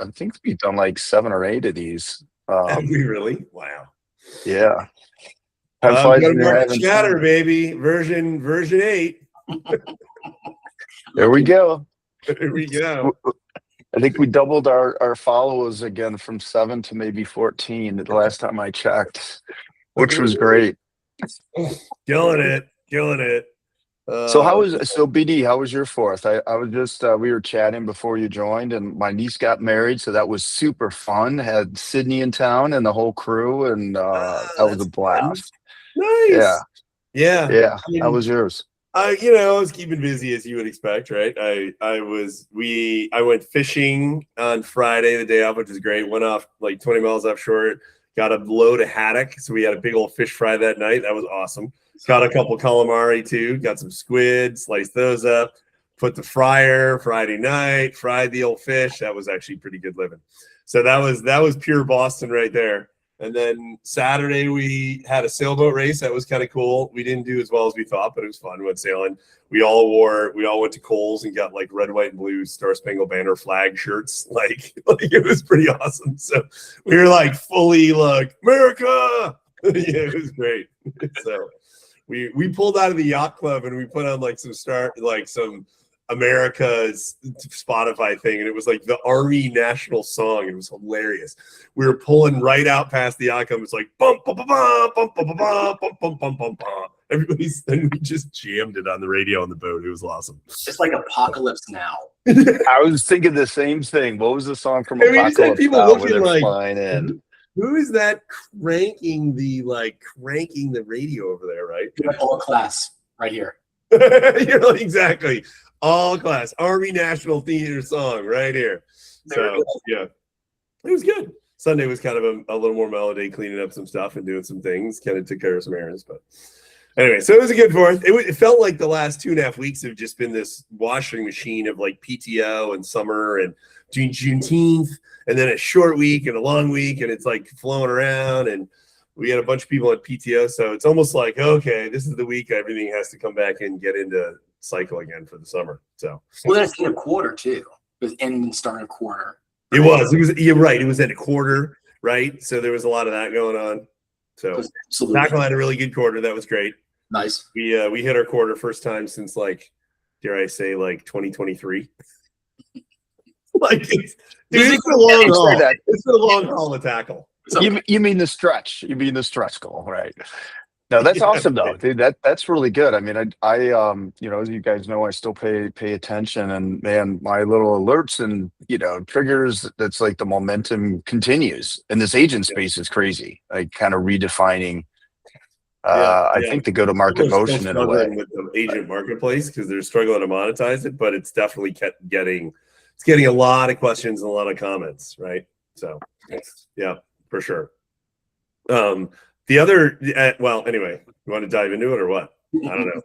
I think we've done like 7 or 8 of these. Have we really? Wow. Yeah. Time flies when you're having chatter, fun. baby. Version 8. There we go. There we go. I think we doubled our followers again from 7 to maybe 14 the last time I checked, which was great. Killing it. So BD, how was your 4th? I was just we were chatting before you joined, and my niece got married, so that was super fun. Had Sydney in town and the whole crew, and that was a blast. Nice. Yeah. How was yours? I was keeping busy as you would expect, right? I went fishing on Friday, the day off, which was great. Went off like 20 miles offshore, got a load of haddock. So we had a big old fish fry that night. That was awesome. Got a couple calamari too, got some squid, sliced those up, put the fryer Friday night, fried the old fish. That was actually pretty good living. So that was pure Boston right there. And then Saturday we had a sailboat race. That was kind of cool. We didn't do as well as we thought, but it was fun. We went sailing. We all went to Kohl's and got like red, white, and blue Star Spangled Banner flag shirts. Like it was pretty awesome. So we were like fully like America. Yeah, it was great. So we pulled out of the yacht club and we put on like some America's Spotify thing, and it was like the Army national song. It was hilarious. We were pulling right out past the yacht club. It's like bum bum bum bum bum bum bum bum bum bum bum bum. Everybody's, and we just jammed it on the radio on the boat. It was awesome. It's like Apocalypse Now. I was thinking the same thing. What was the song from Apocalypse Now? People looking like flying in? Who is that cranking the radio over there, right? All class right here. You're like, exactly. All class. Army National Theater song right here. So, yeah. It was good. Sunday was kind of a little more mellow day, cleaning up some stuff and doing some things. Kind of took care of some errands. But anyway, so it was a good 4th. It felt like the last 2.5 weeks have just been this washing machine of like PTO and summer and Juneteenth, and then a short week and a long week, and it's like flowing around, and we had a bunch of people at PTO, so it's almost like, okay, this is the week everything has to come back and get into cycle again for the summer. So that's in a quarter too. It was end and start of quarter. It was you're right. It was at a quarter, right? So there was a lot of that going on. So Tackle had a really good quarter. That was great. Nice. We hit our quarter first time since like, dare I say, like 2023. Like it's been a long haul. It's been a long haul to tackle. You mean the stretch? You mean the stretch goal, right? No, that's awesome though. Dude, that's really good. I mean, I as you guys know, I still pay attention, and man, my little alerts and triggers. That's like the momentum continues, and this agent space is crazy. Like kind of redefining. I think the go-to-market motion in a way with the agent marketplace because they're struggling to monetize it, but it's definitely getting a lot of questions and a lot of comments, right? So, yeah, for sure. The other, anyway, you want to dive into it or what? I don't know.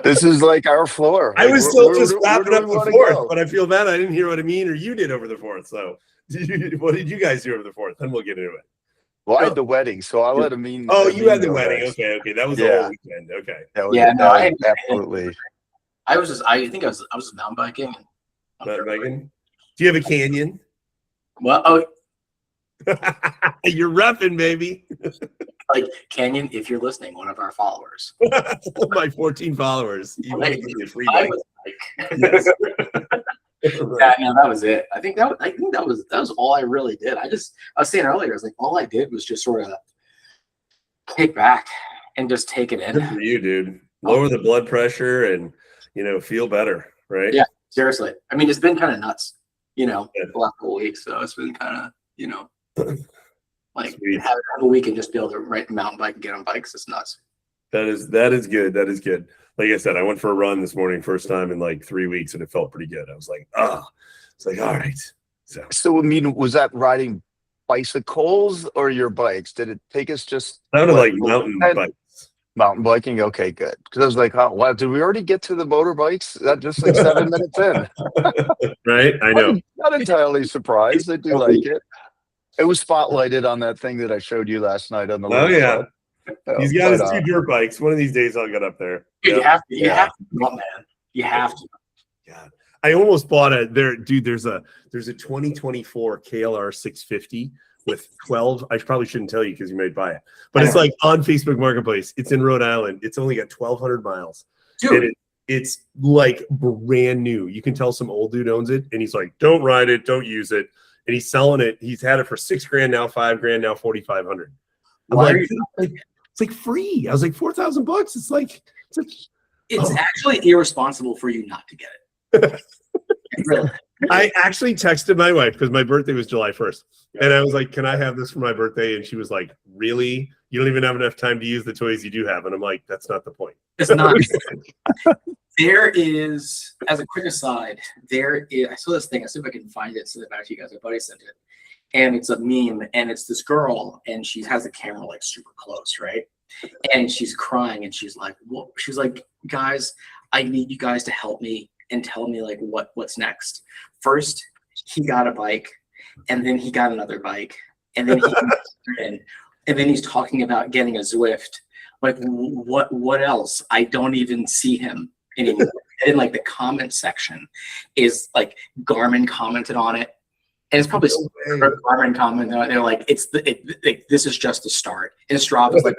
This is like our floor. I was still just wrapping up the 4th, but I feel bad I didn't hear what Amin or you did over the 4th. So, what did you guys do over the 4th? Then we'll get into it. Well, I had the wedding, so I'll let Amin. Oh, you had the wedding. Okay. That was the whole weekend. Okay. I absolutely. I think I was mountain biking. Mountain biking? Do you have a canyon? Well, you're repping, baby. Like Canyon, if you're listening, one of our followers. My 14 followers. You want to give me a free bike. Yes. Yeah, no, that was it. I think that was all I really did. I was saying earlier, it's like all I did was just sort of kick back and just take it in. Good for you, dude. Lower the blood pressure and feel better, right? Yeah, seriously. I mean, it's been kind of nuts, the last couple weeks. So it's been kind of, like have a week and just be able to ride the mountain bike and get on bikes. It's nuts. That is good. That is good. Like I said, I went for a run this morning, first time in like 3 weeks, and it felt pretty good. I was like, it's like, all right. So I mean, was that riding bicycles or your bikes? Did it take us just sounded like mountain bikes? Mountain biking, okay, good. Because I was like, oh, wow, did we already get to the motorbikes? That just like 7 minutes in, right? I know. I'm not entirely surprised. I do like it. It was spotlighted on that thing that I showed you last night on the. Oh yeah. He's got his 2 dirt bikes. One of these days I'll get up there. Dude, you have to, man. You have to. God. I almost bought there's a 2024 KLR 650 with 12. I probably shouldn't tell you because you might buy it, but it's like on Facebook Marketplace. It's in Rhode Island. It's only got 1,200 miles. Dude. It's like brand new. You can tell some old dude owns it, and he's like, "Don't ride it, don't use it." And he's selling it. He's had it for $6,000 now, $5,000 now, 4,500. I'm like, it's like free. I was like, $4,000. It's actually irresponsible for you not to get it. Really. I actually texted my wife because my birthday was July 1st. And I was like, can I have this for my birthday? And she was like, really? You don't even have enough time to use the toys you do have. And I'm like, that's not the point. It's not. There is, as a quick aside, I saw this thing. I see if I can find it, send it back to you guys. My buddy sent it. And it's a meme. And it's this girl. And she has the camera like super close, right? And she's crying. And she's like, well, she's like, guys, I need you guys to help me and tell me like what's next. First, he got a bike, and then he got another bike, and then he's talking about getting a Zwift. Like what else? I don't even see him anymore. And like the comment section is like Garmin commented on it, and it's probably Garmin comment. They're like, this is just the start. And Strava is like,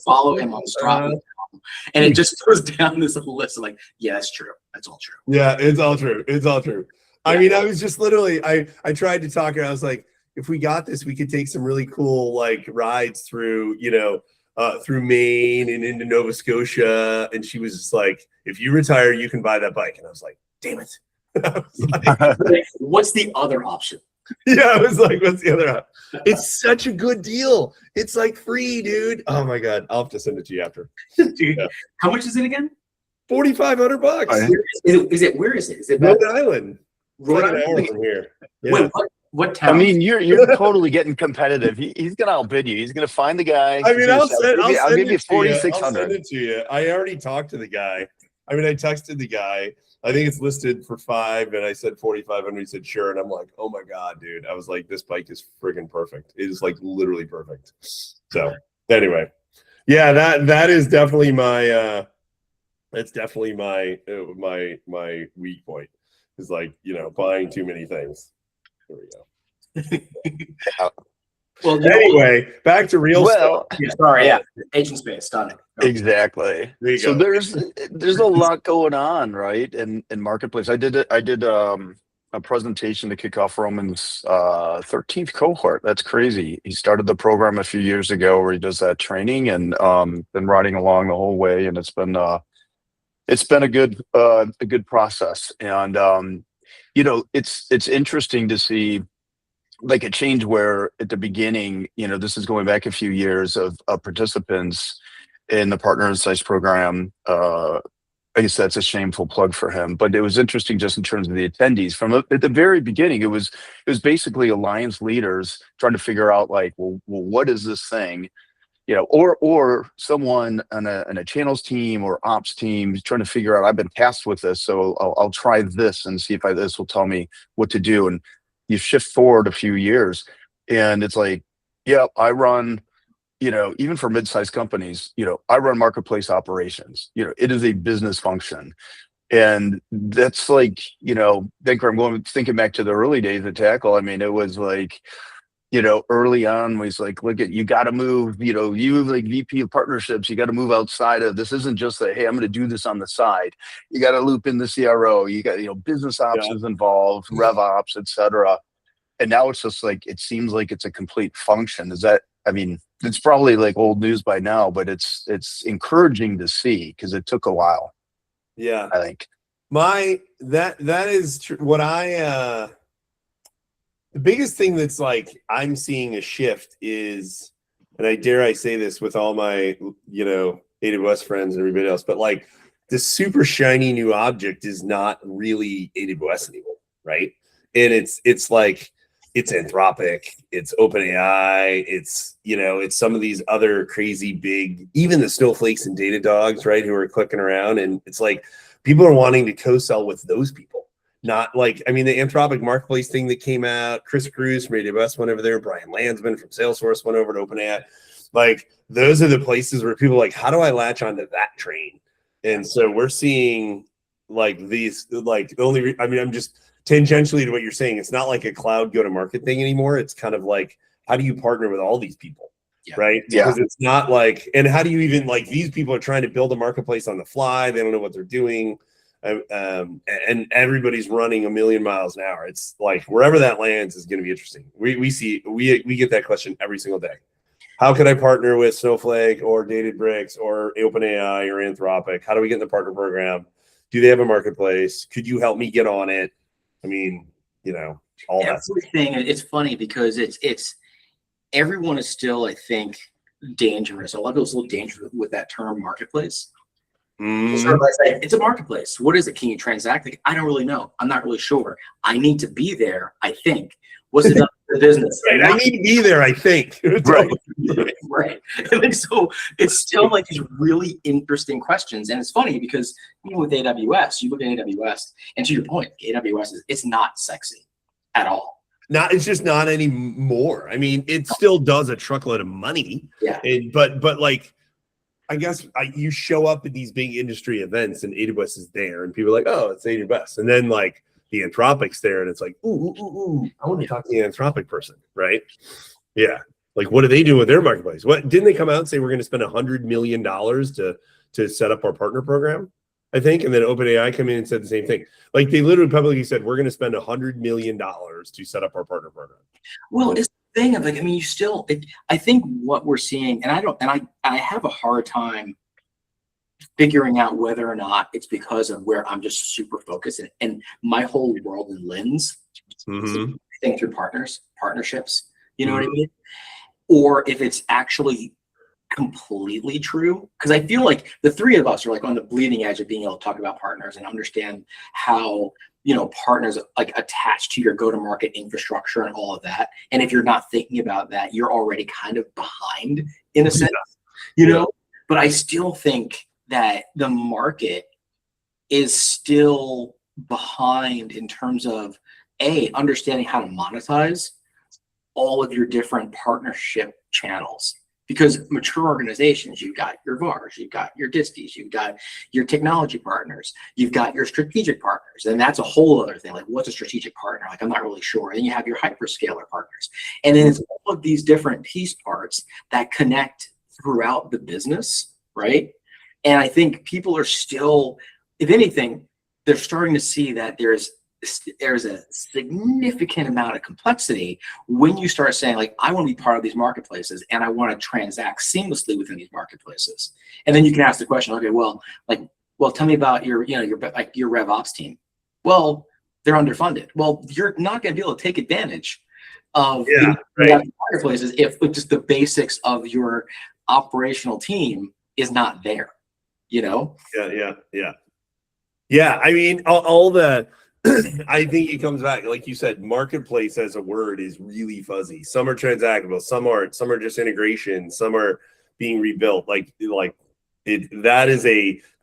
follow him on Strava. And it just goes down this list of like, yeah, that's true. That's all true. Yeah, it's all true. It's all true. Yeah. I mean, I was just literally, I tried to talk her. I was like, if we got this, we could take some really cool like rides through, through Maine and into Nova Scotia. And she was just like, if you retire, you can buy that bike. And I was like, damn it. Like, what's the other option? Yeah, I was like, what's the other option? It's such a good deal. It's like free, dude. Oh my God. I'll have to send it to you after. Dude, yeah. How much is it again? $4,500. Is it where is it? Is it Rhode Island? Rhode Island from here. Yeah. Wait, what town? I mean, you're totally getting competitive. He's gonna outbid you. He's gonna find the guy. I mean, I'll give you 4,600. I'll send it to you. I already talked to the guy. I mean, I texted the guy. I think it's listed for $5,000, and I said 4,500. He said sure, and I'm like, oh my God, dude. I was like, this bike is friggin' perfect. It is like literally perfect. So anyway, yeah, that is definitely my that's definitely my my weak point is like buying too many things. There we go. Well, anyway, back to real stuff. Yeah, sorry, yeah, agent space, stunning. Exactly. So there's a lot going on, right? In marketplace, I did a presentation to kick off Roman's 13th cohort. That's crazy. He started the program a few years ago where he does that training, and been riding along the whole way, and it's been a good process. And it's interesting to see like a change where at the beginning, this is going back a few years of participants in the Partner Insights program. I guess that's a shameful plug for him, but it was interesting just in terms of the attendees. From at the very beginning, it was basically alliance leaders trying to figure out like, well, what is this thing? Or someone on a channels team or ops team trying to figure out, I've been tasked with this, so I'll try this and see if this will tell me what to do. And you shift forward a few years, and it's like, yeah, I run, even for mid-sized companies, I run marketplace operations. It is a business function. And that's like, I'm thinking back to the early days of Tackle. I mean, it was like, early on was like, look at, you got to move, you like VP of partnerships, you got to move outside of, this isn't just that, hey, I'm going to do this on the side. You got to loop in the CRO, you got, business ops is involved, rev ops, etc. And now it's just like, it seems like it's a complete function. It's probably like old news by now, but it's encouraging to see because it took a while. Yeah. I think that is true. What the biggest thing that's like I'm seeing a shift is, and I say this with all my AWS friends and everybody else, but like the super shiny new object is not really AWS anymore, right? And it's like it's Anthropic, it's OpenAI, it's some of these other crazy big, even the Snowflakes and Datadogs, right, who are clicking around, and it's like people are wanting to co-sell with those people. Not like, the Anthropic marketplace thing that came out, Chris Cruz from AWS went over there, Brian Landsman from Salesforce went over to OpenAI. Like, those are the places where people are like, how do I latch onto that train? And so we're seeing like these, like the only, I mean, I'm just tangentially to what you're saying. It's not like a cloud go-to-market thing anymore. It's kind of like, how do you partner with all these people? Yeah. Right? Because it's not like, and how do you even, like, these people are trying to build a marketplace on the fly. They don't know what they're doing. And everybody's running a million miles an hour. It's like wherever that lands is going to be interesting. We get that question every single day. How can I partner with Snowflake or Databricks or OpenAI or Anthropic? How do we get in the partner program? Do they have a marketplace? Could you help me get on it? I mean, you know, all that. Everything. It's funny because it's everyone is still, I think, dangerous. A lot of people are still dangerous with that term marketplace. Sort of like, it's a marketplace. What is it? Can you transact? Like, I don't really know. I'm not really sure. I need to be there, I think. What's the business? Right. I need to be there, I think. Right. Right. And so it's still like these really interesting questions. And it's funny because even with AWS, you look at AWS, and to your point, AWS it's not sexy at all. It's just not anymore. I mean, it still does a truckload of money. Yeah. But like, I guess you show up at these big industry events and AWS is there and people are like, oh, it's AWS. And then like the Anthropic's there and it's like, ooh, I want to talk to the Anthropic person, right? Yeah. Like, what do they do with their marketplace? What didn't they come out and say we're going to spend $100 million to set up our partner program? I think, and then OpenAI came in and said the same thing. Like they literally publicly said we're going to spend $100 million to set up our partner program. Well, it's the thing of like, I mean, I think what we're seeing, and I have a hard time figuring out whether or not it's because of where I'm just super focused and my whole world and lens think through partnerships. You know what I mean? Or if it's actually completely true, because I feel like the three of us are like on the bleeding edge of being able to talk about partners and understand how, you know, partners like attached to your go-to-market infrastructure and all of that. And if you're not thinking about that, you're already kind of behind in a sense, you know. But I still think that the market is still behind in terms of understanding how to monetize all of your different partnership channels. Because mature organizations, you've got your VARs, you've got your disties, you've got your technology partners, you've got your strategic partners. And that's a whole other thing. Like, what's a strategic partner? Like, I'm not really sure. And then you have your hyperscaler partners. And then it's all of these different piece parts that connect throughout the business, right? And I think people are still, if anything, they're starting to see that there's a significant amount of complexity when you start saying, like, I want to be part of these marketplaces and I want to transact seamlessly within these marketplaces. And then you can ask the question, okay, well, tell me about your RevOps team. Well, they're underfunded. Well, you're not going to be able to take advantage of marketplaces if just the basics of your operational team is not there, you know? Yeah. I mean, all the, I think it comes back, like you said, marketplace as a word is really fuzzy. Some are transactable, some aren't, some are just integration, some are being rebuilt. That is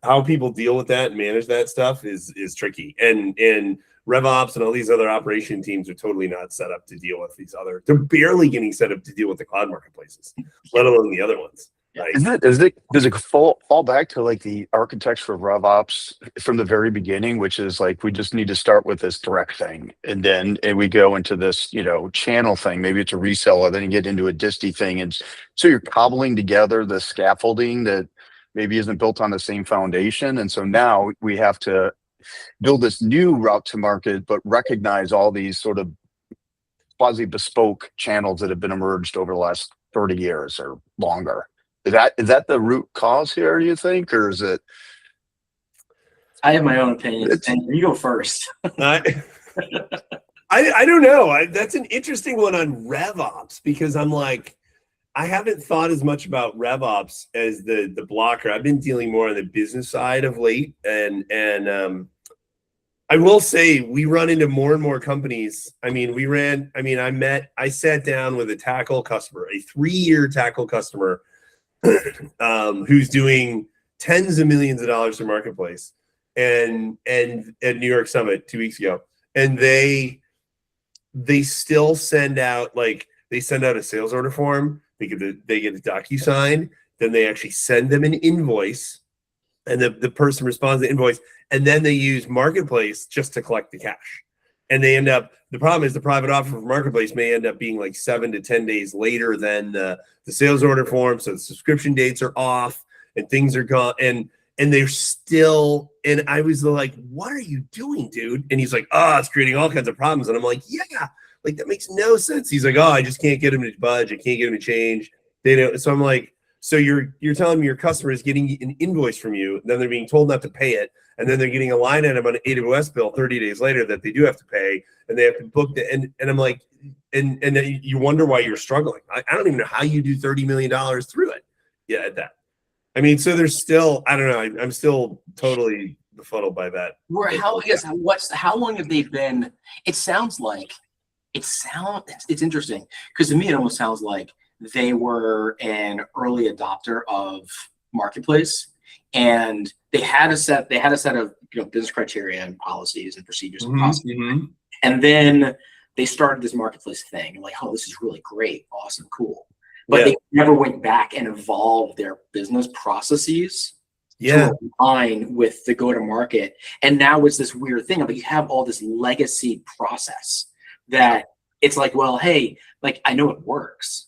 how people deal with that and manage that stuff is tricky. And RevOps and all these other operation teams are totally not set up to deal with these other. They're barely getting set up to deal with the cloud marketplaces, let alone the other ones. Right. Does it fall back to like the architecture of RevOps from the very beginning, which is like we just need to start with this direct thing, and then we go into this, you know, channel thing. Maybe it's a reseller, then you get into a disty thing, and so you're cobbling together the scaffolding that maybe isn't built on the same foundation, and so now we have to build this new route to market, but recognize all these sort of quasi bespoke channels that have been emerged over the last 30 years or longer. Is that the root cause here, you think, or is it? I have my own opinion. You go first. I don't know. That's an interesting one on RevOps because I'm like, I haven't thought as much about RevOps as the blocker. I've been dealing more on the business side of late, and I will say we run into more and more companies. I sat down with a tackle customer, a 3-year tackle customer. Who's doing tens of millions of dollars in marketplace and at New York Summit 2 weeks ago, and they still send out a sales order form. They get the DocuSign, then they actually send them an invoice, and the person responds to the invoice, and then they use Marketplace just to collect the cash. And they end up, the problem is the private offer for Marketplace may end up being like 7 to 10 days later than the sales order form. So the subscription dates are off and things are gone. And they're still, and I was like, what are you doing, dude? And he's like, oh, it's creating all kinds of problems. And I'm like, yeah, like that makes no sense. He's like, oh, I just can't get him to budge. I can't get him to change. They don't. So I'm like, so you're telling me your customer is getting an invoice from you, and then they're being told not to pay it, and then they're getting a line item on an AWS bill 30 days later that they do have to pay, and they have to book the, and I'm like, and then you wonder why you're struggling. I don't even know how you do $30 million through it. Yeah, at that. I mean, so there's still, I don't know. I'm still totally befuddled by that. How long have they been? It's interesting because to me it almost sounds like they were an early adopter of Marketplace, and they had a set of business criteria and policies and procedures and processes. Mm-hmm. And then they started this Marketplace thing and like, oh, this is really great, awesome, cool. But they never went back and evolved their business processes to align with the go-to-market. And now it's this weird thing of like, you have all this legacy process that it's like, well, hey, like I know it works.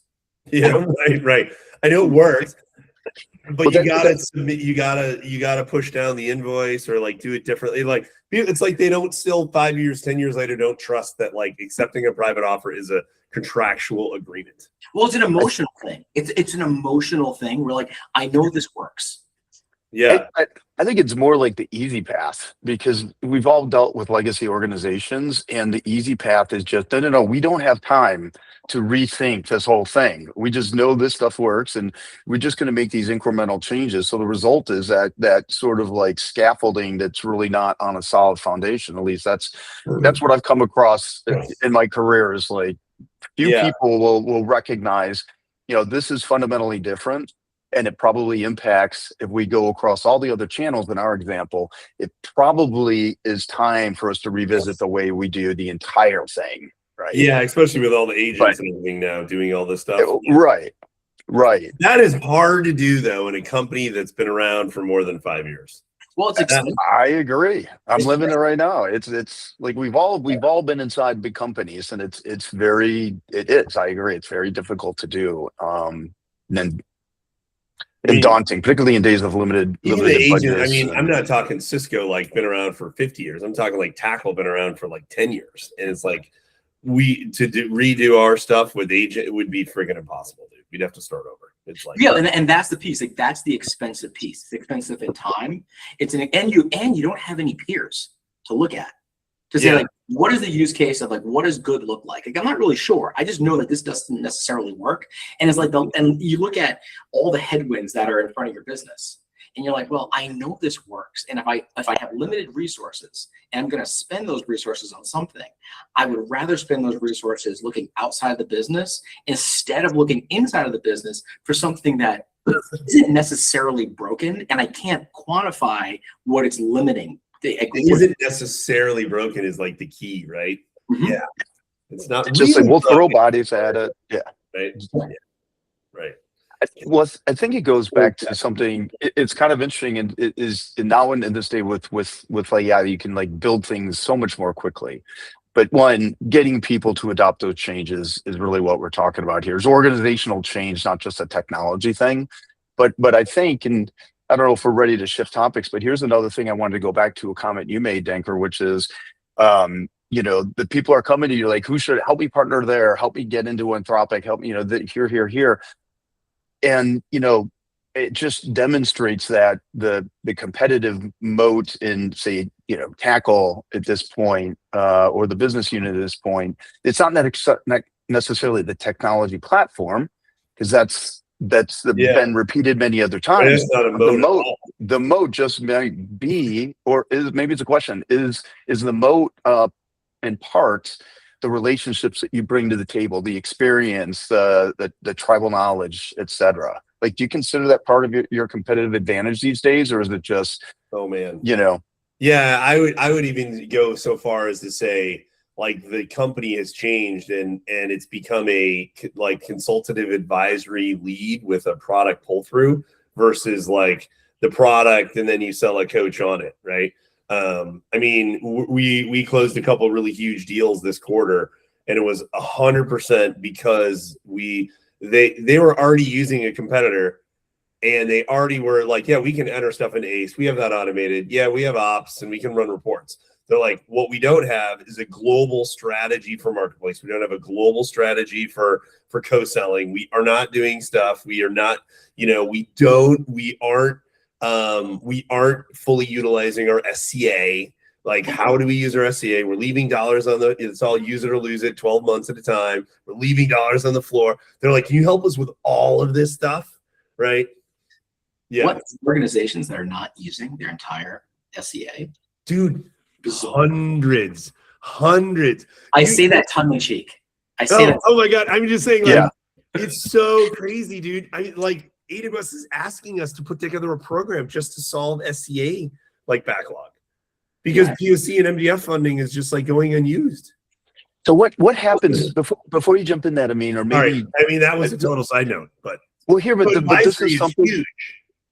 Yeah, right. I know it works, but you gotta submit. You gotta push down the invoice or like do it differently. Like it's like they don't still 5 years, 10 years later don't trust that like accepting a private offer is a contractual agreement. Well, it's an emotional thing. It's an emotional thing where like I know this works. Yeah, I think it's more like the easy path because we've all dealt with legacy organizations, and the easy path is just no. We don't have time to rethink this whole thing. We just know this stuff works, and we're just going to make these incremental changes. So the result is that sort of like scaffolding that's really not on a solid foundation. At least that's what I've come across in my career. Is like few people will recognize, this is fundamentally different. And it probably impacts, if we go across all the other channels in our example, it probably is time for us to revisit the way we do the entire thing, right? Yeah, especially with all the agents and everything now doing all this stuff. Right. That is hard to do, though, in a company that's been around for more than 5 years. Well, I agree. I'm living it right now. It's like we've all been inside big companies, and it is. I agree. It's very difficult to do. And daunting, particularly in days of limited agent, budgets. I mean, I'm not talking Cisco like been around for 50 years. I'm talking like Tackle been around for like 10 years. And it's like redo our stuff with agent, it would be friggin' impossible, dude. We'd have to start over. It's like and that's the piece. Like that's the expensive piece. It's expensive in time. And you don't have any peers to look at. To say like, what is the use case of like, what does good look like? Like, I'm not really sure. I just know that this doesn't necessarily work. And it's like, and you look at all the headwinds that are in front of your business and you're like, well, I know this works. And if I have limited resources and I'm going to spend those resources on something, I would rather spend those resources looking outside the business instead of looking inside of the business for something that isn't necessarily broken. And I can't quantify what it's limiting. It isn't necessarily broken is like the key, right? Mm-hmm. Yeah. It's not just like we'll throw bodies at it. Yeah. Right. Yeah. Right. I think it goes back to something. It's kind of interesting, and it is now in this day with like you can like build things so much more quickly. But getting people to adopt those changes is really what we're talking about here. Is organizational change, not just a technology thing. But I think, and I don't know if we're ready to shift topics, but here's another thing I wanted to go back to a comment you made, Denker, which is, the people are coming to you like, who should help me partner there? Help me get into Anthropic, help me, here. And, it just demonstrates that the competitive moat in, say, Tackle at this point, or the business unit at this point, it's not necessarily the technology platform, because that's been repeated many other times. It's not a moat. The moat just might be, or maybe it's a question, is the moat in part the relationships that you bring to the table, the experience, the tribal knowledge, etc. Like, do you consider that part of your competitive advantage these days, or is it just, oh man, Yeah, I would even go so far as to say, like, the company has changed and it's become a like consultative advisory lead with a product pull through versus like the product, and then you sell a coach on it, right? I mean, we closed a couple really huge deals this quarter, and it was 100% because they were already using a competitor, and they already were like, yeah, we can enter stuff in ACE. We have that automated. Yeah, we have ops, and we can run reports. They're like, what we don't have is a global strategy for marketplace. We don't have a global strategy for co-selling. We are not doing stuff. We are not, we aren't fully utilizing our SCA. Like, how do we use our SCA? We're leaving dollars it's all use it or lose it 12 months at a time. We're leaving dollars on the floor. They're like, can you help us with all of this stuff? Right. Yeah. What organizations that are not using their entire SCA? Dude, hundreds. I say that tongue in cheek. I say that. Oh my God. I'm just saying, like, it's so crazy, dude. I mean, like, AWS is asking us to put together a program just to solve SCA like backlog, because POC and MDF funding is just like going unused. So what happens before you jump in that, Amin, or maybe? Right. I mean, that was a total side note, but but this is something huge.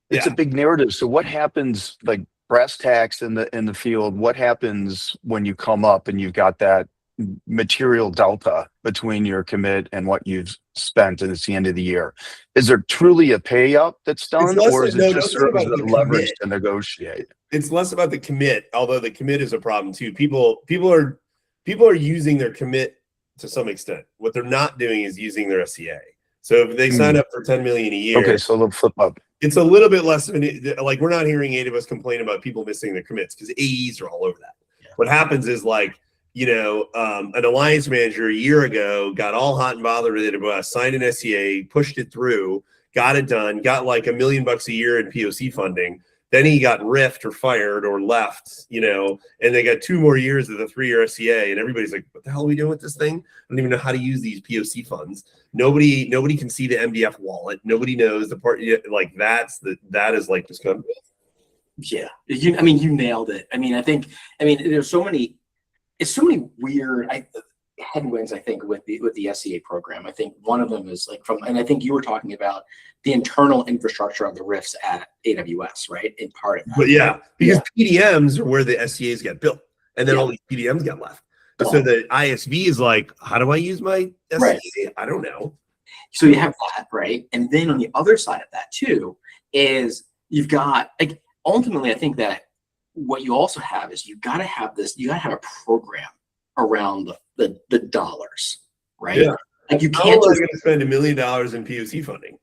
It's a big narrative. So what happens, like brass tacks in the field? What happens when you come up and you've got that material delta between your commit and what you've spent, and it's the end of the year? Is there truly a pay up that's done, or is it just sort of the leverage to negotiate? It's less about the commit, although the commit is a problem too. People are using their commit to some extent. What they're not doing is using their SCA. So if they sign up for 10 million a year, okay, so they'll flip up. It's a little bit less of like, we're not hearing AWS complain about people missing their commits because AEs are all over that. Yeah. What happens is, like, an alliance manager a year ago got all hot and bothered with AWS, signed an SCA, pushed it through, got it done, got like $1 million a year in POC funding. Then he got riffed or fired or left, and they got 2 more years of the 3-year SCA, and everybody's like, what the hell are we doing with this thing? I don't even know how to use these POC funds. Nobody can see the MDF wallet. Nobody knows the part. Like, that is like just kind of. Yeah, you nailed it. There's so many weird headwinds, I think, with the SCA program. I think one of them is and I think you were talking about the internal infrastructure of the RIFs at AWS, right? In part of that. But yeah, because PDMs are where the SCAs get built, and then all these PDMs get left. So the ISV is like, how do I use my SCA? Right. I don't know. So you have that, right? And then on the other side of that too is you've got, like, ultimately, I think that what you also have is you got to have a program around the dollars, right? Yeah. Like, you can't just going to spend $1 million in POC funding.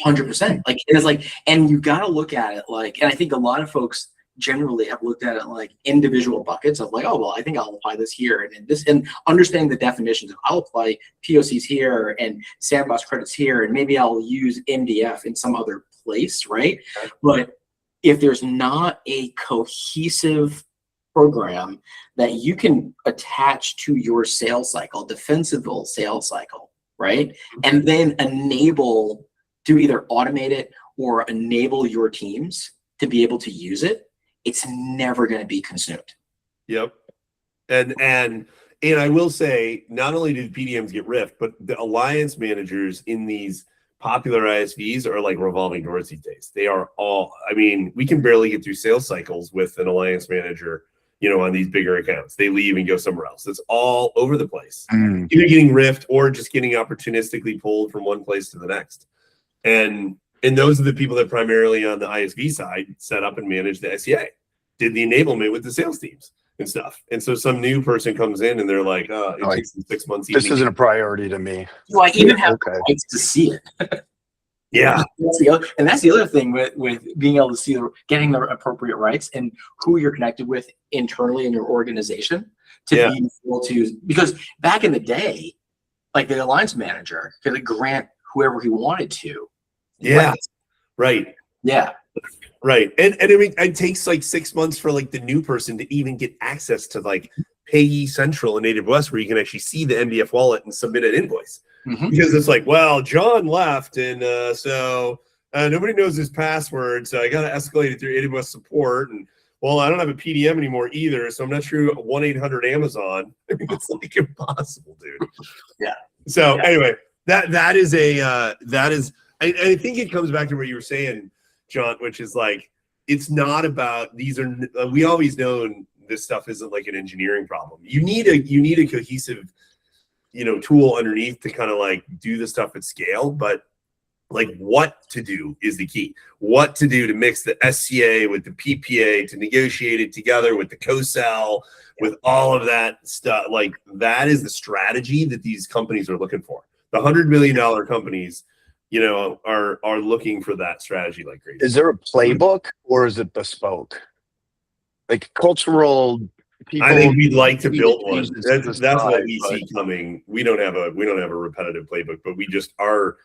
100%. Like, and it's like, and you got to look at it like, and I think a lot of folks generally have looked at it like individual buckets of like, oh, well, I think I'll apply this here and this, and understanding the definitions of I'll apply POCs here and sandbox credits here, and maybe I'll use MDF in some other place, right? Okay. But if there's not a cohesive program that you can attach to your sales cycle, defensible sales cycle, right? And then enable to either automate it or enable your teams to be able to use it, it's never going to be consumed. Yep. And I will say, not only did PDMs get riffed, but the alliance managers in these popular ISVs are like revolving doors these days. They are all, we can barely get through sales cycles with an alliance manager, on these bigger accounts. They leave and go somewhere else. It's all over the place. Either getting riffed or just getting opportunistically pulled from one place to the next. And those are the people that primarily on the ISV side set up and manage the SCA, did the enablement with the sales teams and stuff. And so some new person comes in and they're like, it takes 6 months. This isn't a priority to me. So I even have rights to see it. Yeah. That's the other thing with being able to see getting the appropriate rights and who you're connected with internally in your organization to be able to, because back in the day, like the alliance manager could grant whoever he wanted to. Yeah. Right. Yeah. Right. And it takes like 6 months for like the new person to even get access to like Payee Central in AWS, where you can actually see the MDF wallet and submit an invoice. Because it's like, well, John left, and so nobody knows his password, so I got to escalate it through AWS support. And well, I don't have a PDM anymore either, so I'm not sure 1-800 Amazon. It's like impossible, dude. Yeah. So anyway, that is I think it comes back to what you were saying, Jont, which is like, it's not about these are. We always known this stuff isn't like an engineering problem. You need a cohesive, tool underneath to kind of like do the stuff at scale, but like what to do is the key. What to do to mix the SCA with the PPA, to negotiate it together with the co-sell, with all of that stuff. Like that is the strategy that these companies are looking for. The $100 million companies, are looking for that strategy like crazy. Is there a playbook or is it bespoke? Like cultural people. I think we'd like to build one. That's what we see coming. We don't have a repetitive playbook, but we just our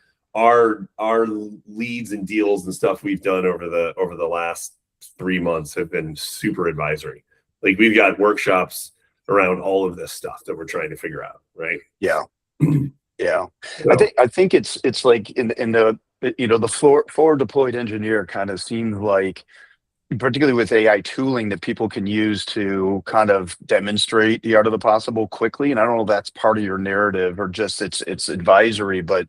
leads and deals and stuff we've done over the last 3 months have been super advisory. Like we've got workshops around all of this stuff that we're trying to figure out, right? Yeah. Yeah. So, I think it's like in the the forward deployed engineer kind of seems like, particularly with AI tooling that people can use to kind of demonstrate the art of the possible quickly. And I don't know if that's part of your narrative or just it's advisory, but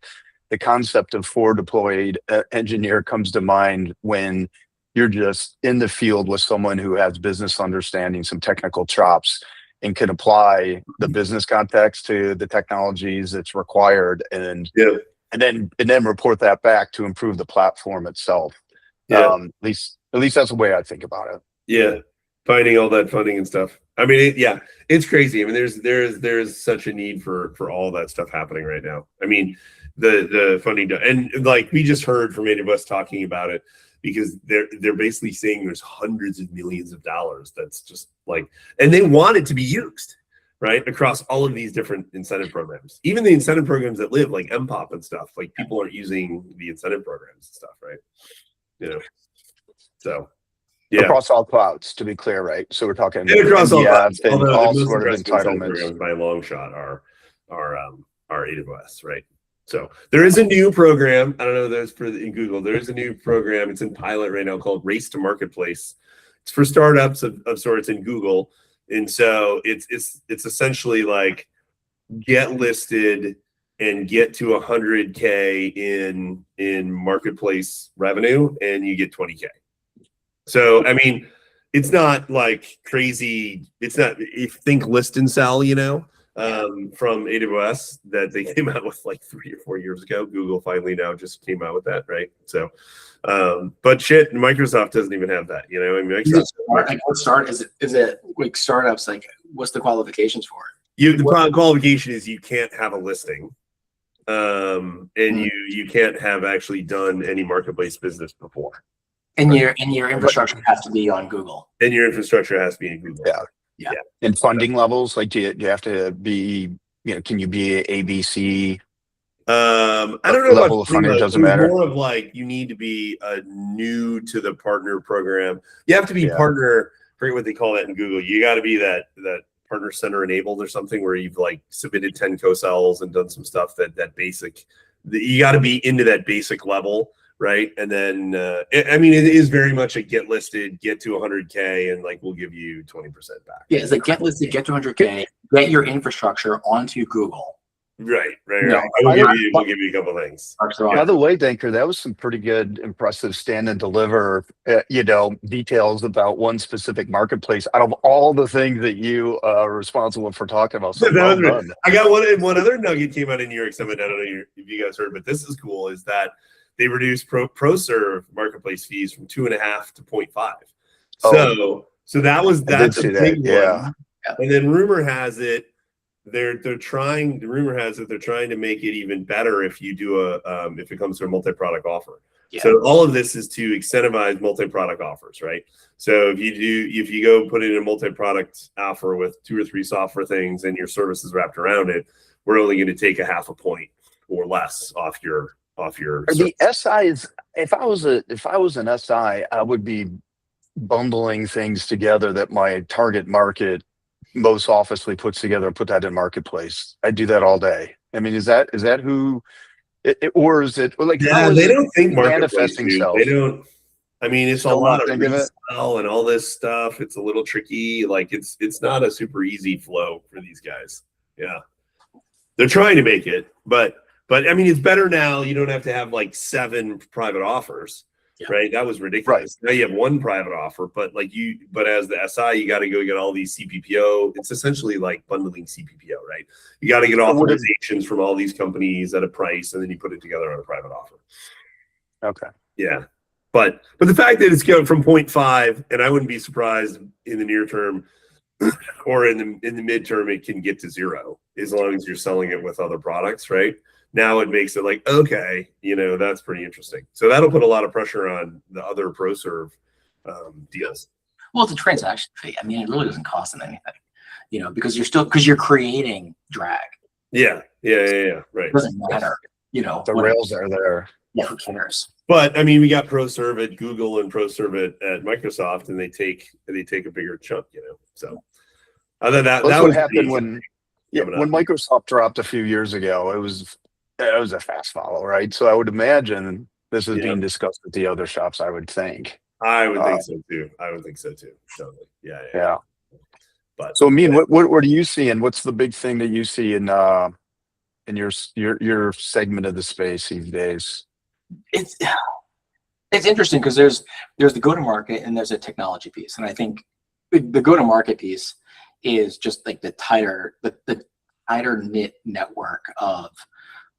the concept of forward deployed engineer comes to mind when you're just in the field with someone who has business understanding, some technical chops, and can apply the business context to the technologies that's required, and then report that back to improve the platform itself. At least that's the way I think about it. Yeah, finding all that funding and stuff. I mean, it's crazy. I mean, there's such a need for all that stuff happening right now. I mean, the funding, and like we just heard from AWS talking about it, because they're basically saying there's hundreds of millions of dollars that's just like, and they want it to be used right across all of these different incentive programs, even the incentive programs that live like MPOP and stuff. Like people are using the incentive programs and stuff, right? So across all clouds, to be clear, right? So we're talking and across all clouds, and all sort of entitlements by a long shot are AWS, right? So there is a new program. I don't know if that's in Google. There is a new program. It's in pilot right now called Race to Marketplace. It's for startups of sorts in Google. And so it's essentially like get listed and get to 100K in marketplace revenue, and you get 20K. So I mean, it's not like crazy. It's not, if think list and sell, from AWS that they came out with like 3 or 4 years ago. Google finally now just came out with that, right? So, but shit, Microsoft doesn't even have that. I mean, is it like startups? Like, what's the qualifications for it? The qualification is you can't have a listing, and you can't have actually done any marketplace business before. And your infrastructure has to be on Google. And your infrastructure has to be in Google. Yeah. And funding levels, like do you have to be, can you be ABC? I don't know level of funding, doesn't matter. More of like you need to be new to the partner program. You have to be partner. I forget what they call that in Google. You got to be that partner center enabled or something, where you've like submitted 10 co-sales and done some stuff that basic. You got to be into that basic level. Right. And then, it is very much a get listed, get to 100K, and like, we'll give you 20% back. Yeah. It's like get listed, get to 100K, get your infrastructure onto Google. Right. We'll give you a couple things. By the way, Denker, that was some pretty good, impressive stand and deliver, details about one specific marketplace out of all the things that you are responsible for talking about. So well done. I got one other nugget came out in New York Summit. I don't know if you guys heard, but this is cool, is that they reduced ProServe marketplace fees from 2.5 to 0.5. So that's a big one. Yeah. And then rumor has it they're trying to make it even better if you do if it comes to a multi-product offer. Yeah. So all of this is to incentivize multi-product offers, right? So if you go put in a multi-product offer with 2 or 3 software things and your services wrapped around it, we're only going to take 0.5 point or less off your the SIs. If I was an SI, I would be bundling things together that my target market most obviously puts together and put that in marketplace. I do that all day. I mean, is that who or is it like, they don't think manifesting self? They don't. I mean, it's a lot of resell and all this stuff. It's a little tricky. Like it's not a super easy flow for these guys. Yeah, they're trying to make it, but I mean, it's better now. You don't have to have like 7 private offers. Yeah. right? That was ridiculous. Now you have one private offer, but as the SI, you got to go get all these CPPO. It's essentially like bundling CPPO, right? You got to get authorizations from all these companies at a price, and then you put it together on a private offer. Okay. Yeah. But the fact that it's going from 0.5, and I wouldn't be surprised in the near term or in the midterm, it can get to 0 as long as you're selling it with other products, right? Now it makes it like, okay, that's pretty interesting. So that'll put a lot of pressure on the other ProServe deals. Well, it's a transaction fee. I mean, it really doesn't cost them anything, because you're creating drag. Yeah. Right. It doesn't matter, The rails are there. Yeah, who cares? But I mean, we got ProServe at Google and ProServe at Microsoft, and they take a bigger chunk, So other than that, That's that what was happened when Microsoft dropped a few years ago. It was a fast follow, right? So I would imagine this is being discussed at the other shops. I would think. I would think so too. Totally. Yeah. But so, Amin, what do you see, and what's the big thing that you see in your segment of the space these days? It's interesting because there's the go-to-market and there's a technology piece, and I think the go-to-market piece is just like the tighter knit network of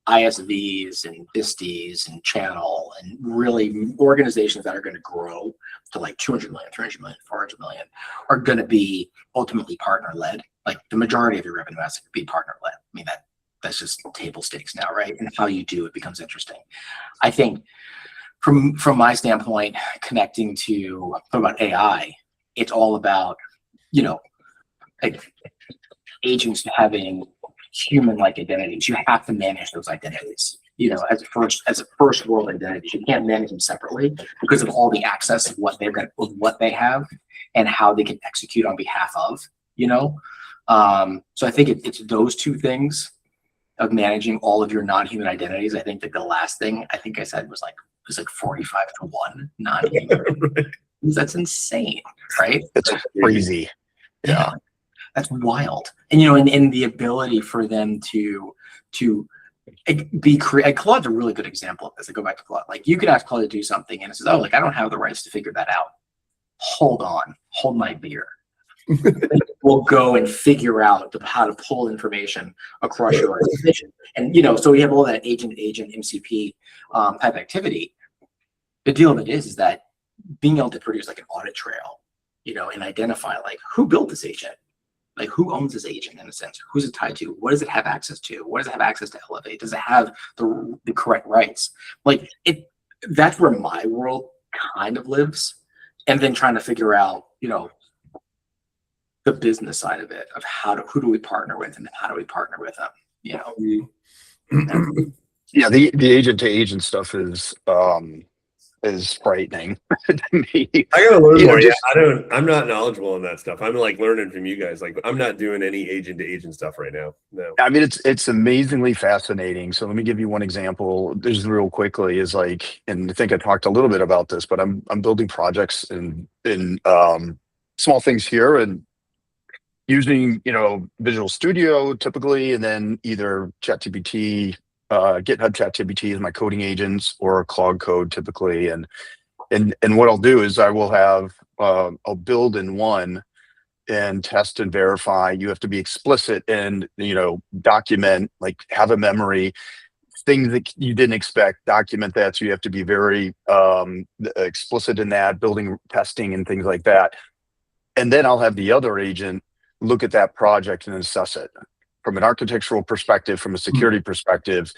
ISVs and disties and channel and really organizations that are going to grow to like 200 million, 300 million, 400 million are going to be ultimately partner-led. Like the majority of your revenue has to be partner-led. I mean, that's just table stakes now, right? And how you do it becomes interesting. I think from my standpoint, connecting to about AI, it's all about, like agents having human-like identities. You have to manage those identities, as a first world identity. You can't manage them separately because of all the access of what they have and how they can execute on behalf of, So I think it's those two things of managing all of your non-human identities. I think that the last thing I think I said was like 45-1 non-human. That's insane, right? That's crazy. Yeah. That's wild. And and the ability for them to be creative. Claude's a really good example of this. I go back to Claude. Like you could ask Claude to do something and it says, oh, like I don't have the rights to figure that out. Hold on, hold my beer. We'll go and figure out how to pull information across your organization. And so we have all that agent MCP type activity. The deal of it is that being able to produce like an audit trail, and identify like who built this agent, like who owns this agent in a sense, who's it tied to, what does it have access to, what does it have access to elevate, does it have the correct rights? Like that's where my world kind of lives. And then trying to figure out, the business side of it, of who do we partner with and how do we partner with them, Yeah, the agent to agent stuff is frightening to me. I gotta learn more. I'm not knowledgeable on that stuff. I'm like learning from you guys. Like I'm not doing any agent to agent stuff right now. No. I mean, it's amazingly fascinating. So let me give you one example. Just real quickly is like, and I think I talked a little bit about this, but I'm building projects in small things here and using Visual Studio typically, and then either ChatGPT, GitHub ChatGPT is my coding agents, or Claude Code typically, and what I'll do is I will have I'll build in one and test and verify. You have to be explicit and document, like have a memory, things that you didn't expect, document that. So you have to be very explicit in that, building testing and things like that. And then I'll have the other agent look at that project and assess it from an architectural perspective, from a security perspective,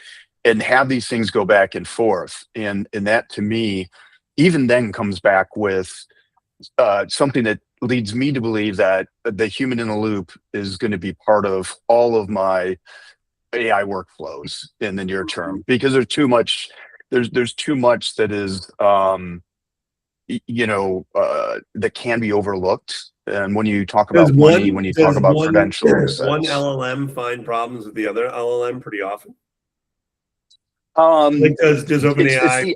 and have these things go back and forth. And that to me, even then comes back with something that leads me to believe that the human in the loop is going to be part of all of my AI workflows in the near term, because there's too much that is that can be overlooked. And when you talk about money, when you talk about credentials, one LLM find problems with the other LLM pretty often. Does OpenAI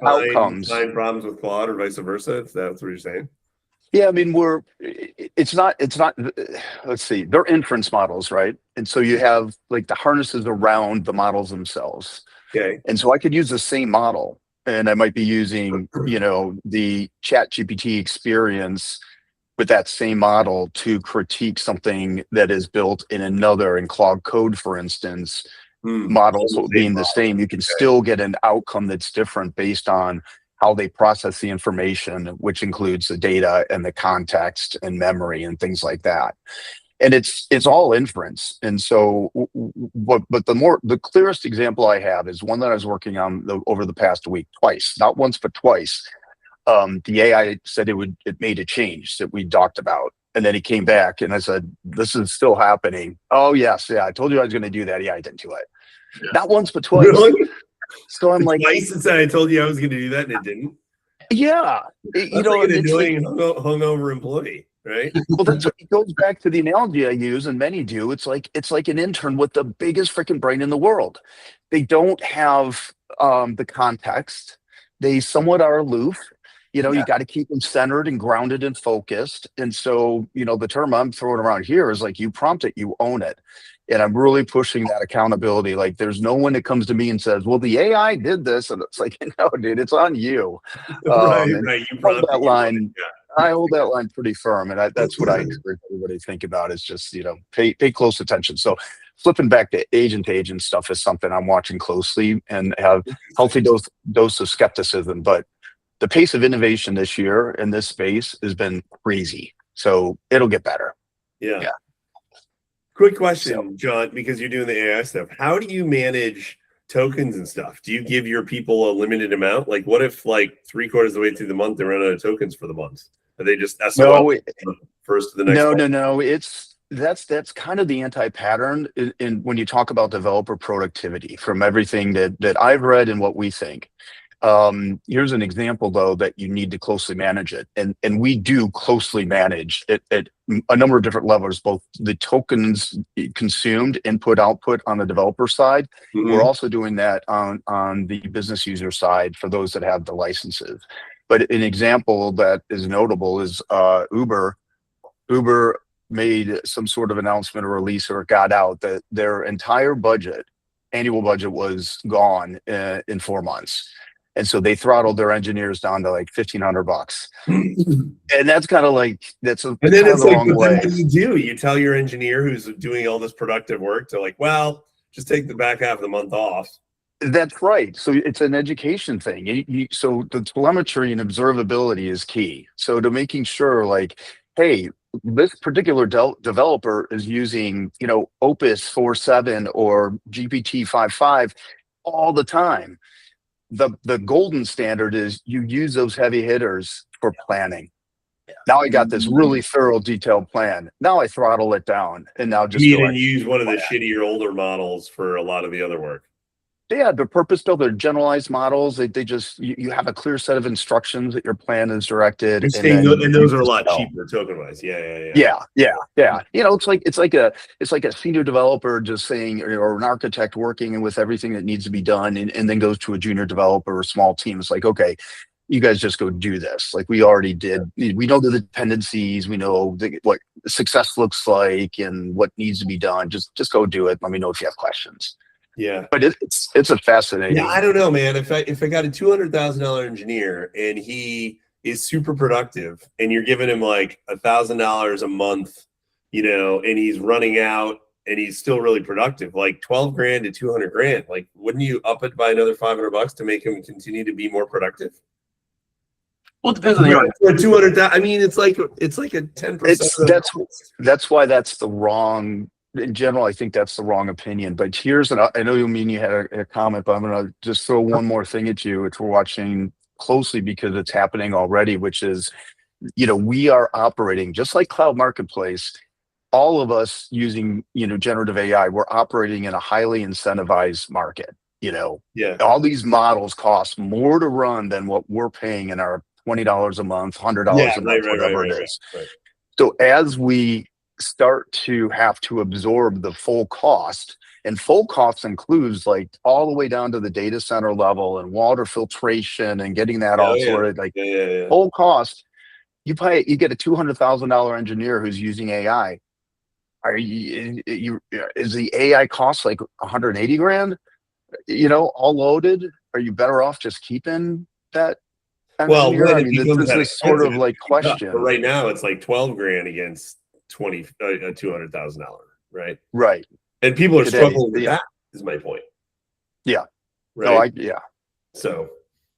find problems with Claude or vice versa? That's what you're saying. Yeah, I mean, it's not, let's see, they're inference models, right? And so you have like the harnesses around the models themselves. Okay. And so I could use the same model and I might be using, the Chat GPT experience with that same model to critique something that is built in another, in Cloud Code, for instance. Models being the same, you can still get an outcome that's different based on how they process the information, which includes the data and the context and memory and things like that. And it's all inference. And so, but the clearest example I have is one that I was working on over the past week, twice, not once, but twice. The AI said it made a change that we talked about. And then he came back and I said, this is still happening. Oh, yes. Yeah. I told you I was going to do that. Yeah, I didn't do it. Yeah. Not once, but twice. Really? So I'm like, twice and said I told you I was going to do that, and it didn't. Yeah, That's like an annoying hungover employee, right? Well, it goes back to the analogy I use, and many do. It's like an intern with the biggest freaking brain in the world. They don't have the context. They somewhat are aloof. You got to keep them centered and grounded and focused. And so, the term I'm throwing around here is like, you prompt it, you own it. And I'm really pushing that accountability. Like, there's no one that comes to me and says, well, the AI did this. And it's like, no, dude, it's on you. Right. You hold that line. I hold that line pretty firm. And that's what I encourage everybody to think about, is just, pay close attention. So flipping back to agent stuff is something I'm watching closely and have healthy dose of skepticism. But the pace of innovation this year in this space has been crazy. So it'll get better. Yeah. Quick question, Jont, because you're doing the AI stuff. How do you manage tokens and stuff? Do you give your people a limited amount? Like, what if like 3/4 of the way through the month they run out of tokens for the month? Are they just SOL first to the next? No. That's kind of the anti-pattern in when you talk about developer productivity, from everything that I've read and what we think. Here's an example, though, that you need to closely manage it. And we do closely manage it at a number of different levels, both the tokens consumed, input, output on the developer side. Mm-hmm. We're also doing that on the business user side for those that have the licenses. But an example that is notable is Uber. Uber made some sort of announcement or release, or it got out that their entire annual budget was gone in 4 months. And so they throttled their engineers down to like $1,500, and that's kind of like that's a. And then it's like, but then what do? You tell your engineer who's doing all this productive work to like, well, just take the back half of the month off. That's right. So it's an education thing. So the telemetry and observability is key. So to making sure, like, hey, this particular developer is using, Opus 4.7 or GPT 5.5 all the time. The golden standard is you use those heavy hitters for planning. Now I got this really thorough, detailed plan. Now I throttle it down, and now just use one of the shittier older models for a lot of the other work. Yeah, they're purpose-built. They're generalized models. They just you have a clear set of instructions that your plan is directed. And those are a lot cheaper token-wise. Yeah. It's like a senior developer just saying, or an architect working with everything that needs to be done, and then goes to a junior developer or a small team. It's like, okay, you guys just go do this. Like we already did. We know the dependencies. We know what success looks like and what needs to be done. Just go do it. Let me know if you have questions. Yeah, but it's a fascinating. Yeah, I don't know, man. If I got a $200,000 engineer and he is super productive, and you're giving him like $1,000 a month, and he's running out and he's still really productive, like $12,000 to $200,000, like wouldn't you up it by another $500 to make him continue to be more productive? Well, it depends on the 200,000. I mean, it's like a 10%. That's why that's the wrong. In general, I think that's the wrong opinion. But I know you had a comment, but I'm going to just throw one more thing at you, which we're watching closely because it's happening already, which is, we are operating just like Cloud Marketplace. All of us using, generative AI, we're operating in a highly incentivized market. All these models cost more to run than what we're paying in our $20 a month, $100 a month, whatever it is. Right. So as we start to have to absorb the full cost, and full cost includes like all the way down to the data center level and water filtration and getting that all sorted, full cost, you get a $200,000 engineer who's using AI. Is the AI cost like $180,000, all loaded? are you better off just keeping that Well, engineer? when I it mean, becomes this that is sort of expensive, like it's tough. But question. right now, it's like 12 grand against $200,000, right? Right. And people are Today, struggling with yeah. that. Is my point. Yeah. Right. No, yeah. So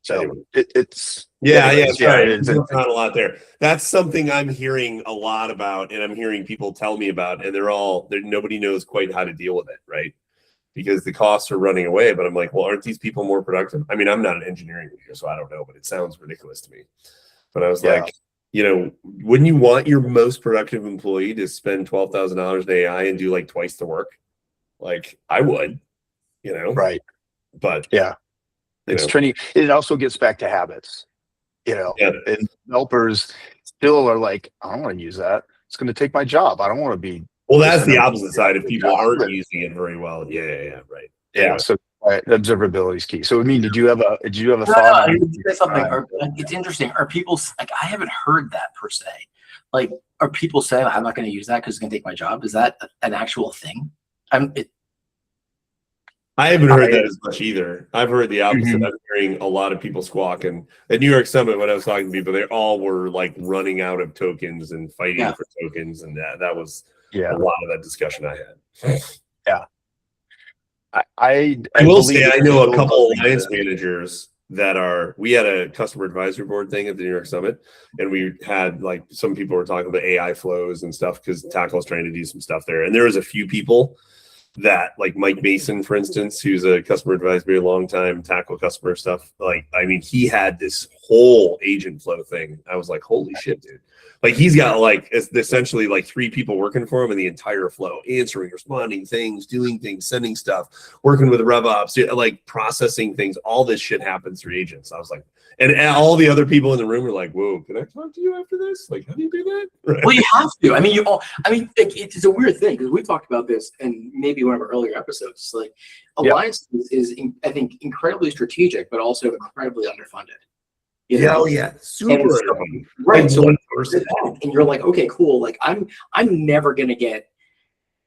So anyway. it's Yeah, anyways, sorry. it's Not a lot there. That's something I'm hearing a lot about, and I'm hearing people tell me about, and nobody knows quite how to deal with it, right? Because the costs are running away. But I'm like, well, aren't these people more productive? I mean, I'm not an engineering leader, so I don't know, but it sounds ridiculous to me. But I was like, wouldn't you want your most productive employee to spend $12,000 in AI and do like twice the work? Like I would, right. But it's training. It also gets back to habits, and developers still are like, I don't want to use that. It's going to take my job. I don't want to be. Well, that's the opposite side. If people aren't using it very well, right. Yeah. So observability is key. So, I mean, did you have a thought? It's interesting. Are people like, I haven't heard that per se. Like, are people saying I'm not going to use that because it's going to take my job? Is that an actual thing? I haven't heard that as much either. I've heard the opposite. I'm hearing a lot of people squawk. And at New York Summit, when I was talking to people, they all were like running out of tokens and fighting for tokens, and that was a lot of that discussion I had. Yeah. I will say I know a couple alliance managers we had a customer advisory board thing at the New York Summit, and we had like some people were talking about AI flows and stuff because Tackle was trying to do some stuff there. And there was a few people that, like Mike Mason, for instance, who's a customer advisory, a long time Tackle customer stuff. Like, I mean, he had this whole agent flow thing. I was like, holy shit, dude. Like, he's got like essentially like 3 people working for him in the entire flow, answering, responding things, doing things, sending stuff, working with RevOps, like processing things. All this shit happens through agents. I was like, and all the other people in the room were like, whoa, can I talk to you after this? Like, how do you do that? Right. Well, you have to. I mean, it's a weird thing because we talked about this and maybe one of our earlier episodes. Like, Alliance is, I think, incredibly strategic, but also incredibly underfunded. Super underfunded. Right. So and you're like, okay, cool. Like, I'm never gonna get,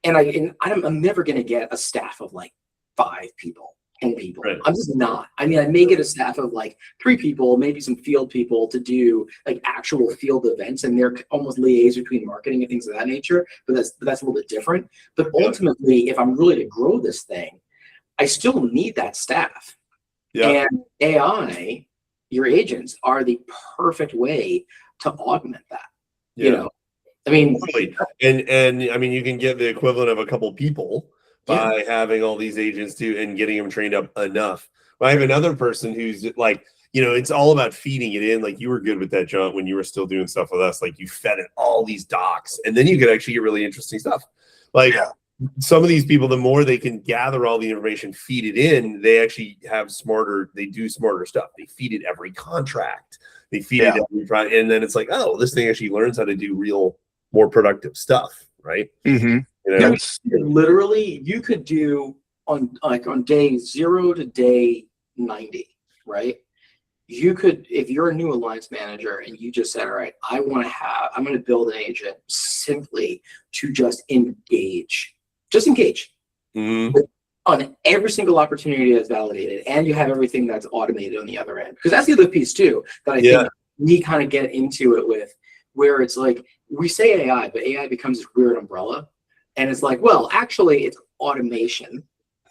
I'm never gonna get a staff of like 5 people. 10 people. Right. I'm just not. I mean, I may get a staff of like 3 people, maybe some field people to do like actual field events, and they're almost liaise between marketing and things of that nature. But that's a little bit different. But ultimately, if I'm really to grow this thing, I still need that staff. Yeah. And AI, your agents, are the perfect way to augment that. Yeah. I mean, totally. And I mean, you can get the equivalent of a couple people by having all these agents do and getting them trained up enough. But I have another person who's like, it's all about feeding it in. Like, you were good with that, Jont, when you were still doing stuff with us. Like, you fed it all these docs, and then you could actually get really interesting stuff. Like, some of these people, the more they can gather all the information, feed it in, they actually they do smarter stuff. They feed it every contract. They feed it every project. And then it's like, oh, this thing actually learns how to do more productive stuff, right? Mm-hmm. Literally, you could do on day 0 to day 90, right? You could, if you're a new alliance manager and you just said, all right, I'm going to build an agent simply to just engage on every single opportunity that's validated, and you have everything that's automated on the other end. Because that's the other piece too that I think we kind of get into it with, where it's like we say AI, but AI becomes this weird umbrella. And it's like, well, actually, it's automation.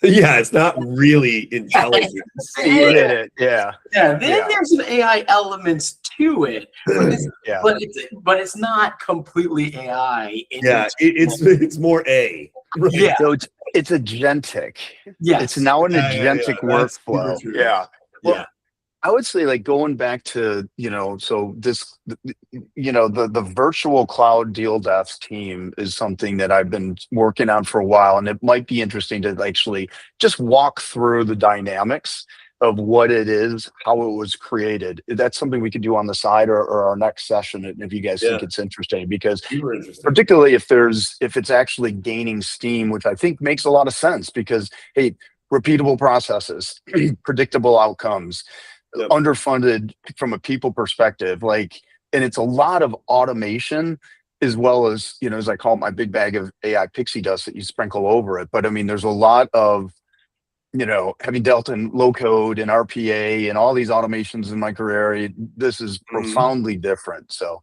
Yeah, it's not really intelligence. Then there's some AI elements to it, but it's not completely AI. It's more A. Right? Yeah, so it's agentic. Yeah, it's now an agentic workflow. Yeah. Well, I would say, like, going back to, so this, the virtual cloud deal desk team is something that I've been working on for a while, and it might be interesting to actually just walk through the dynamics of what it is, how it was created. That's something we could do on the side or our next session, if you guys think it's interesting, because particularly if it's actually gaining steam, which I think makes a lot of sense, because, hey, repeatable processes, predictable outcomes, underfunded from a people perspective, and it's a lot of automation, as well as, as I call it, my big bag of AI pixie dust that you sprinkle over it. But I mean, there's a lot of you know, having dealt in low code and RPA and all these automations in my career, this is profoundly different. So,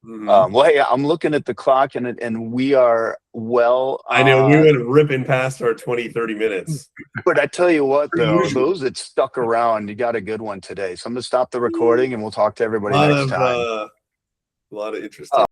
well, hey, I'm looking at the clock and we are well. I know we went ripping past our 20-30 minutes. But I tell you what, though, those that stuck around, you got a good one today. So I'm going to stop the recording and we'll talk to everybody next time. A lot of interesting.